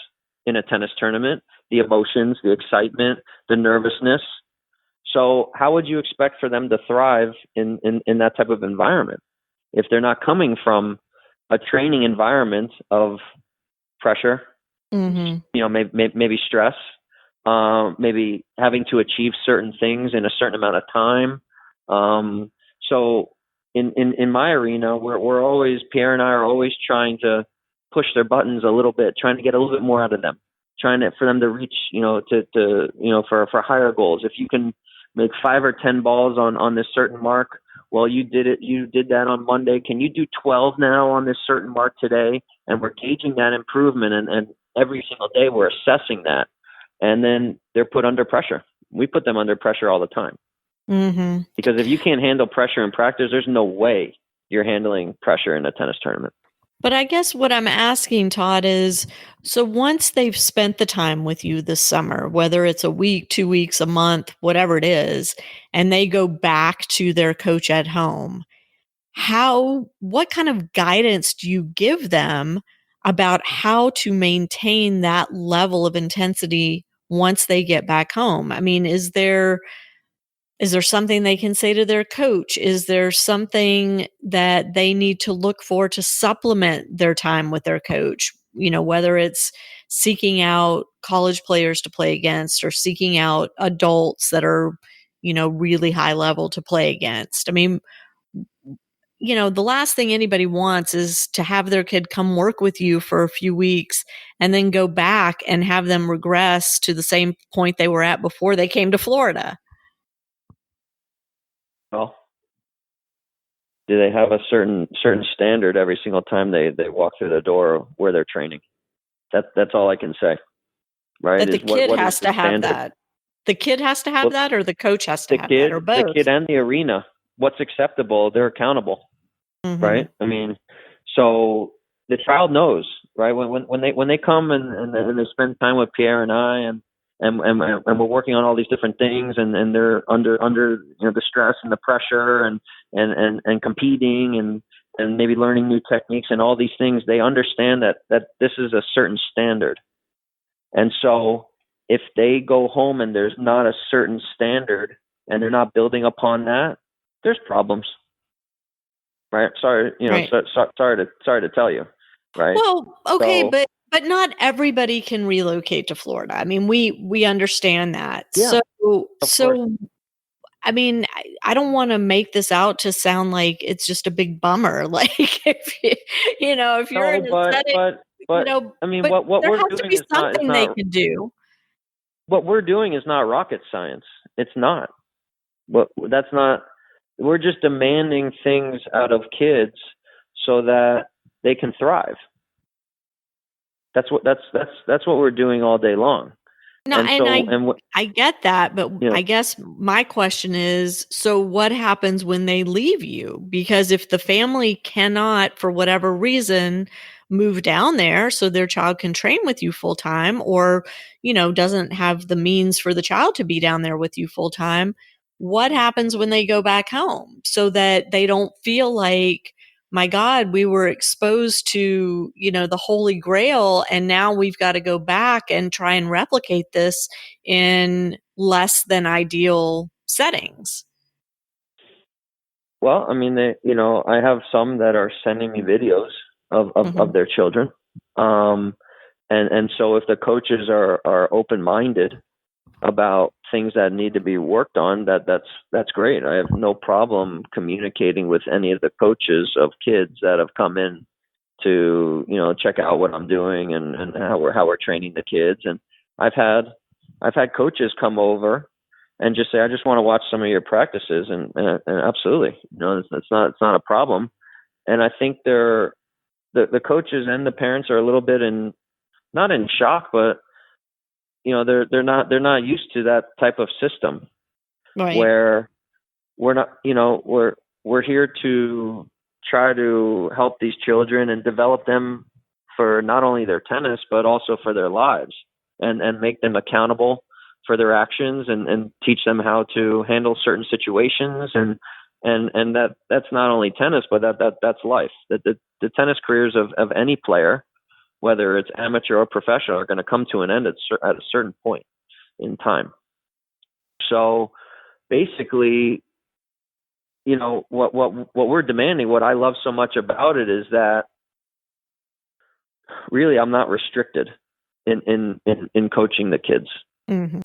in a tennis tournament, the emotions, the excitement, the nervousness. So how would you expect for them to thrive in that type of environment if they're not coming from a training environment of pressure, maybe stress, maybe having to achieve certain things in a certain amount of time. So in my arena, we're always, Pierre and I are always trying to push their buttons a little bit, trying to get a little bit more out of them, for them to reach, for higher goals. If you can make 5 or 10 balls on this certain mark, well, you did that on Monday. Can you do 12 now on this certain mark today? And we're gauging that improvement, and every single day we're assessing that. And then they're put under pressure. We put them under pressure all the time. Mm-hmm. Because if you can't handle pressure in practice, there's no way you're handling pressure in a tennis tournament. But I guess what I'm asking, Todd, is, so once they've spent the time with you this summer, whether it's a week, 2 weeks, a month, whatever it is, and they go back to their coach at home, what kind of guidance do you give them about how to maintain that level of intensity once they get back home? I mean, is there something they can say to their coach? Is there something that they need to look for to supplement their time with their coach? Whether it's seeking out college players to play against, or seeking out adults that are, really high level to play against. I mean, the last thing anybody wants is to have their kid come work with you for a few weeks and then go back and have them regress to the same point they were at before they came to Florida. Well, do they have a certain standard every single time they walk through the door where they're training? That's all I can say. Right? That the kid has to have that. The kid has to have that, or the coach has to have that, or both. The kid and the arena. What's acceptable? They're accountable. Mm-hmm. Right? I mean, so the child knows, right? When they come and they spend time with Pierre and I, and we're working on all these different things, and they're under the stress and the pressure and competing and maybe learning new techniques and all these things, they understand that this is a certain standard. And so if they go home and there's not a certain standard and they're not building upon that, there's problems. Right? Sorry, right. Sorry to tell you. Right? Well, okay, so, but not everybody can relocate to Florida. I mean, we understand that. Yeah, so I mean, I don't want to make this out to sound like it's just a big bummer. Like, if you're in a setting, but I mean, what we're doing is something they can do. What we're doing is not rocket science. It's not. That's not. We're just demanding things out of kids so that they can thrive. That's what we're doing all day long. No, I get that, but I guess my question is, so what happens when they leave you? Because if the family cannot, for whatever reason, move down there so their child can train with you full time, or, doesn't have the means for the child to be down there with you full time, what happens when they go back home so that they don't feel like, my God, we were exposed to, the Holy Grail, and now we've got to go back and try and replicate this in less than ideal settings? Well, I mean, I have some that are sending me videos of their children. And so if the coaches are open-minded about things that need to be worked on, that's great. I have no problem communicating with any of the coaches of kids that have come in to check out what I'm doing and how we're training the kids. And I've had coaches come over and just say, I just want to watch some of your practices, and absolutely, it's not a problem. And I think the coaches and the parents are a little bit not in shock, but they're not used to that type of system, right? Where we're not, we're here to try to help these children and develop them for not only their tennis, but also for their lives, and make them accountable for their actions and teach them how to handle certain situations. And that's not only tennis, but that's life. The tennis careers of any player, whether it's amateur or professional, are going to come to an end at a certain point in time. So basically, what we're demanding, what I love so much about it, is that really I'm not restricted in coaching the kids,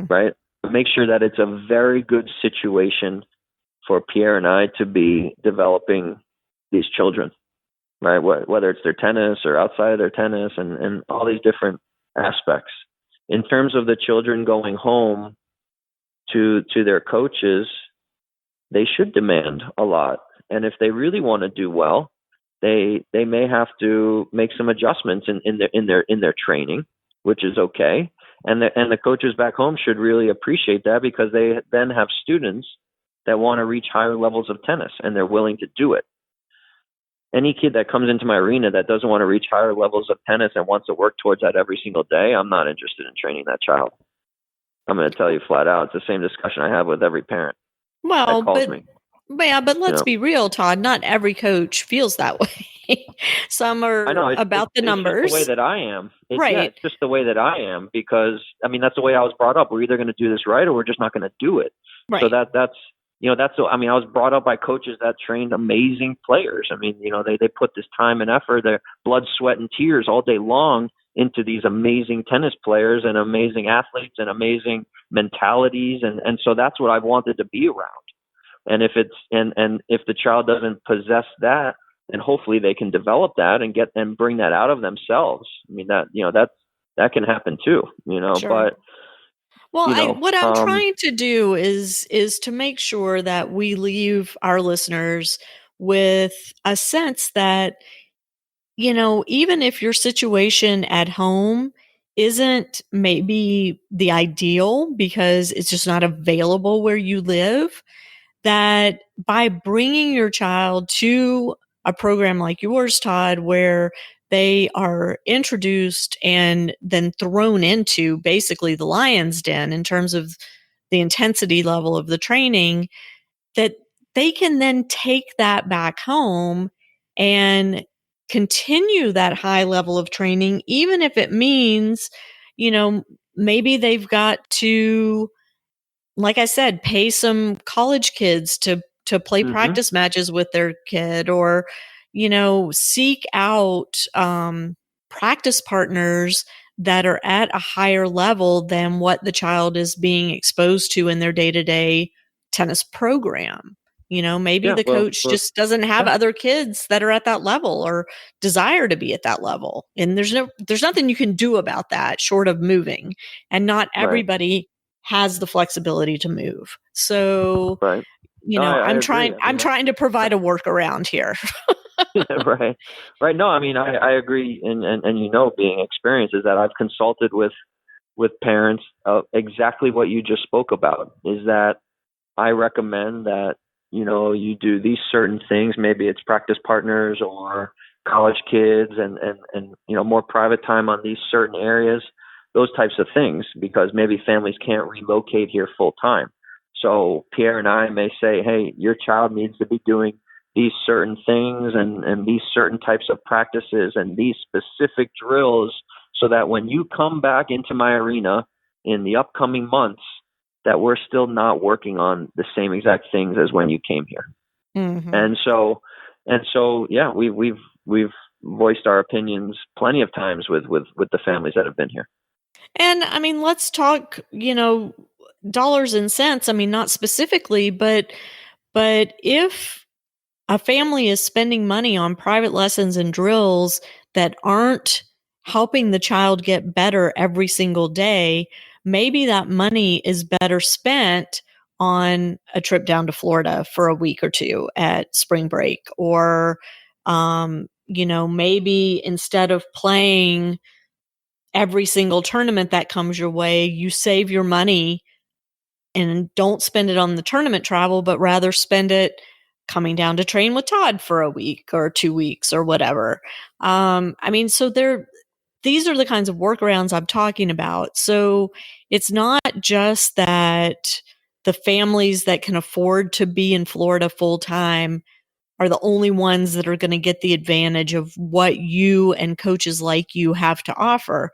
right? Make sure that it's a very good situation for Pierre and I to be developing these children, right? Whether it's their tennis or outside of their tennis and all these different aspects. In terms of the children going home to their coaches, they should demand a lot. And if they really want to do well, they may have to make some adjustments in their training, which is okay. And the coaches back home should really appreciate that, because they then have students that want to reach higher levels of tennis, and they're willing to do it. Any kid that comes into my arena that doesn't want to reach higher levels of tennis and wants to work towards that every single day, I'm not interested in training that child. I'm going to tell you flat out. It's the same discussion I have with every parent that calls me. But let's be real, Todd. Not every coach feels that way. Some are about the numbers. It's just the way that I am. Right. Yeah, it's just the way that I am, because that's the way I was brought up. We're either going to do this right or we're just not going to do it. Right. So that's I was brought up by coaches that trained amazing players. They put this time and effort, their blood, sweat, and tears all day long into these amazing tennis players and amazing athletes and amazing mentalities. And so that's what I've wanted to be around. And if the child doesn't possess that, then hopefully they can develop that and bring that out of themselves. That can happen too, Sure. But what I'm trying to do is to make sure that we leave our listeners with a sense that, even if your situation at home isn't maybe the ideal because it's just not available where you live, that by bringing your child to a program like yours, Todd, where they are introduced and then thrown into basically the lion's den in terms of the intensity level of the training, that they can then take that back home and continue that high level of training, even if it means, maybe they've got to, like I said, pay some college kids to play practice matches with their kid, or, seek out practice partners that are at a higher level than what the child is being exposed to in their day-to-day tennis program. Maybe the coach just doesn't have other kids that are at that level or desire to be at that level. And there's nothing you can do about that short of moving. And not everybody has the flexibility to move. So, I'm trying to provide a workaround here. Right. No, I agree. And being experienced is that I've consulted with parents exactly what you just spoke about, is that I recommend that, you do these certain things. Maybe it's practice partners or college kids and more private time on these certain areas, those types of things, because maybe families can't relocate here full time. So Pierre and I may say, hey, your child needs to be doing these certain things and these certain types of practices and these specific drills, so that when you come back into my arena in the upcoming months, that we're still not working on the same exact things as when you came here. And so, yeah, we've voiced our opinions plenty of times with the families that have been here. And let's talk, dollars and cents. Not specifically, but if a family is spending money on private lessons and drills that aren't helping the child get better every single day, maybe that money is better spent on a trip down to Florida for a week or two at spring break, or, maybe instead of playing every single tournament that comes your way, you save your money and don't spend it on the tournament travel, but rather spend it coming down to train with Todd for a week or 2 weeks or whatever. So these are the kinds of workarounds I'm talking about. So it's not just that the families that can afford to be in Florida full time are the only ones that are going to get the advantage of what you and coaches like you have to offer.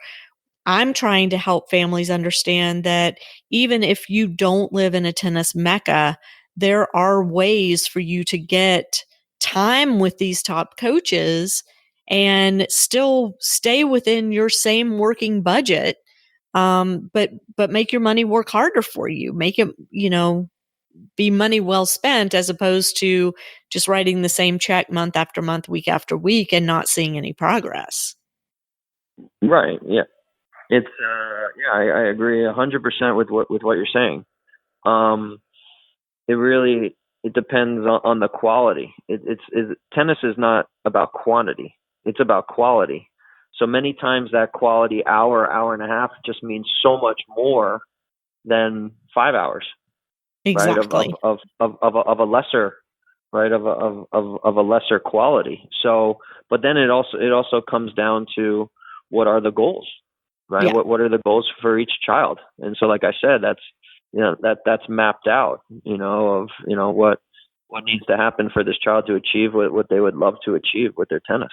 I'm trying to help families understand that even if you don't live in a tennis mecca, there are ways for you to get time with these top coaches and still stay within your same working budget. But make your money work harder for you. Make it, be money well spent, as opposed to just writing the same check month after month, week after week, and not seeing any progress. Right. Yeah. It's I agree 100% with what you're saying. It depends on the quality. Tennis is not about quantity. It's about quality. So many times that quality hour and a half just means so much more than 5 hours. Exactly. Right, of a lesser, right, of a lesser quality. So, but then it also comes down to what are the goals, right? Yeah. What are the goals for each child? And so, like I said, that's mapped out, of what needs to happen for this child to achieve what they would love to achieve with their tennis.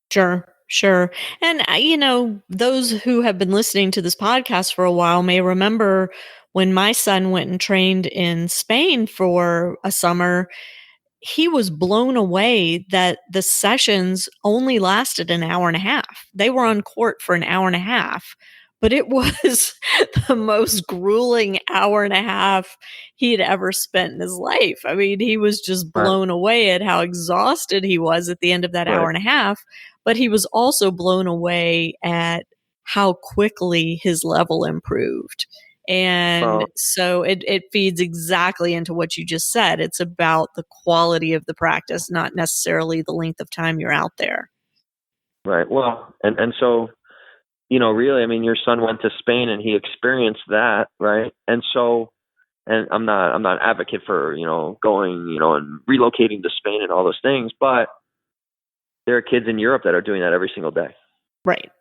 Sure. And, those who have been listening to this podcast for a while may remember when my son went and trained in Spain for a summer, he was blown away that the sessions only lasted an hour and a half. They were on court for an hour and a half, but it was the most grueling hour and a half he had ever spent in his life. I mean, he was just blown away at how exhausted he was at the end of that hour and a half, but he was also blown away at how quickly his level improved. And so it feeds exactly into what you just said. It's about the quality of the practice, not necessarily the length of time you're out there. Right. Well, and so, really, I mean, your son went to Spain and he experienced that, right? And so, and I'm not an advocate for, going, and relocating to Spain and all those things, but there are kids in Europe that are doing that every single day. Right.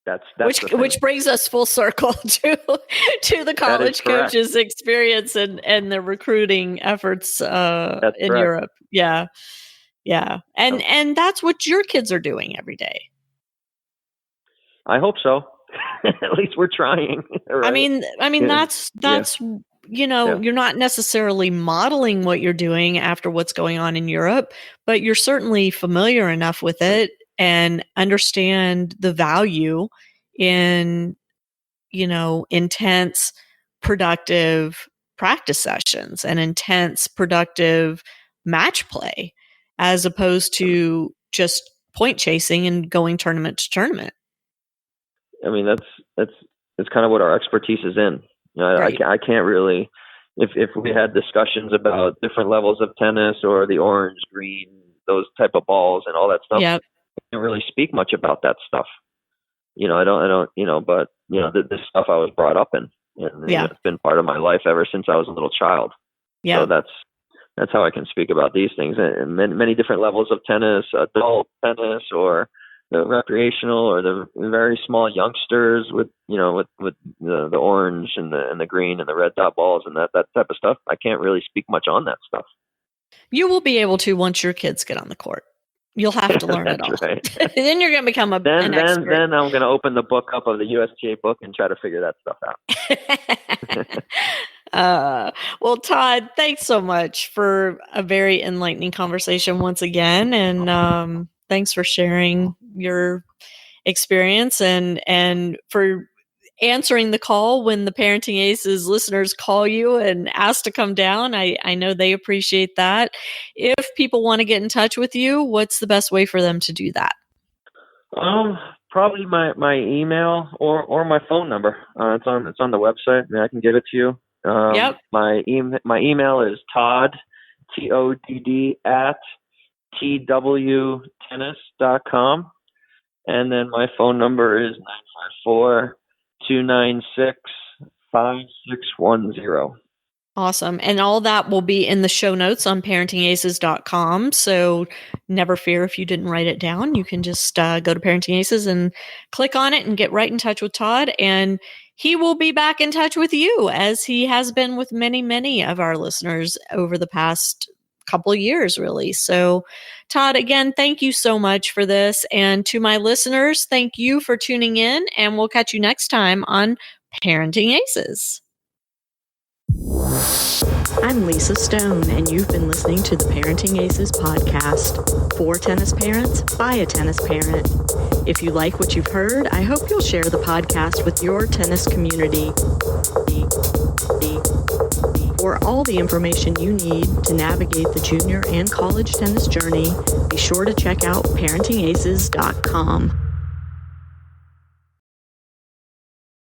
That's which brings us full circle to the college coaches' experience and the recruiting efforts in Europe. Yeah. And that's what your kids are doing every day. I hope so. At least we're trying. Right? I mean, that's you're not necessarily modeling what you're doing after what's going on in Europe, but you're certainly familiar enough with it and understand the value in, intense, productive practice sessions and intense, productive match play, as opposed to just point chasing and going tournament to tournament. I mean, that's kind of what our expertise is in. I can't really, if we had discussions about different levels of tennis or the orange, green, those type of balls and all that stuff, I can't really speak much about that stuff. I don't, but this stuff I was brought up in, and it's been part of my life ever since I was a little child. Yeah. So that's how I can speak about these things, and many different levels of tennis, adult tennis, or the recreational, or the very small youngsters with the orange and the green and the red dot balls and that type of stuff. I can't really speak much on that stuff. You will be able to once your kids get on the court. You'll have to learn it all. Right. Then you're going to become an expert. Then I'm going to open the book up of the USTA book and try to figure that stuff out. Well, Todd, thanks so much for a very enlightening conversation once again. And thanks for sharing your experience and for answering the call when the Parenting Aces listeners call you and ask to come down. I know they appreciate that. If people want to get in touch with you, what's the best way for them to do that? Probably my email or my phone number. It's on the website. I can give it to you. Yep. My email is Todd, TODD @twtennis.com. And then my phone number is 954-296-5610. Awesome. And all that will be in the show notes on ParentingAces.com. So never fear if you didn't write it down. You can just go to Parenting Aces and click on it and get right in touch with Todd. And he will be back in touch with you, as he has been with many, many of our listeners over the past couple of years, really. So Todd, again, thank you so much for this. And to my listeners, thank you for tuning in. And we'll catch you next time on Parenting Aces. I'm Lisa Stone, and you've been listening to the Parenting Aces podcast. For tennis parents, by a tennis parent. If you like what you've heard, I hope you'll share the podcast with your tennis community. For all the information you need to navigate the junior and college tennis journey, be sure to check out ParentingAces.com.